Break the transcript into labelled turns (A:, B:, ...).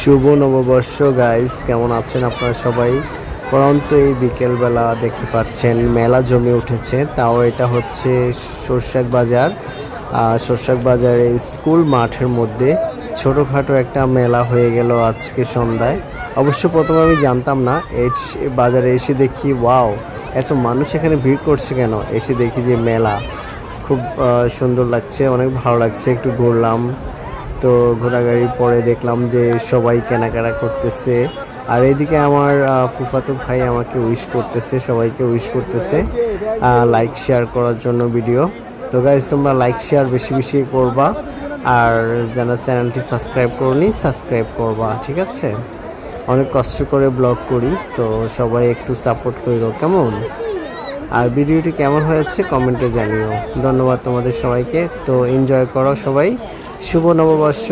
A: শুভ নববর্ষ গাইস, কেমন আছেন আপনারা সবাই? পরন্ত এই বিকেলবেলা দেখতে পাচ্ছেন মেলা জমে উঠেছে। তাও এটা হচ্ছে সরষাক বাজার। সরষাক বাজারে স্কুল মাঠের মধ্যে ছোটোখাটো একটা মেলা হয়ে গেল আজকে সন্ধ্যায়। অবশ্য প্রথমে আমি জানতাম না, এই বাজারে এসে দেখি ওয়াও, এত মানুষ এখানে ভিড় করছে কেন। এসে দেখি যে মেলা খুব সুন্দর লাগছে, অনেক ভালো লাগছে। একটু ঘুরলাম, তো ঘোরাঘুরির পরে দেখলাম যে সবাই কেনাকাটা করতেছে। আর এইদিকে আমার ফুফাতো ভাই আমাকে উইশ করতেছে, সবাইকে উইশ করতেছে লাইক শেয়ার করার জন্য ভিডিও। তো গাইজ, তোমরা লাইক শেয়ার বেশি বেশি করবা, আর যারা চ্যানেলটি সাবস্ক্রাইব করনি সাবস্ক্রাইব করবা, ঠিক আছে? অনেক কষ্ট করে ব্লগ করি, তো সবাই একটু সাপোর্ট করো কেমন। আর ভিডিওটি কেমন হয়েছে কমেন্টে জানিও। ধন্যবাদ তোমাদের সবাইকে। তো এনজয় করো সবাই। শুভ নববর্ষ।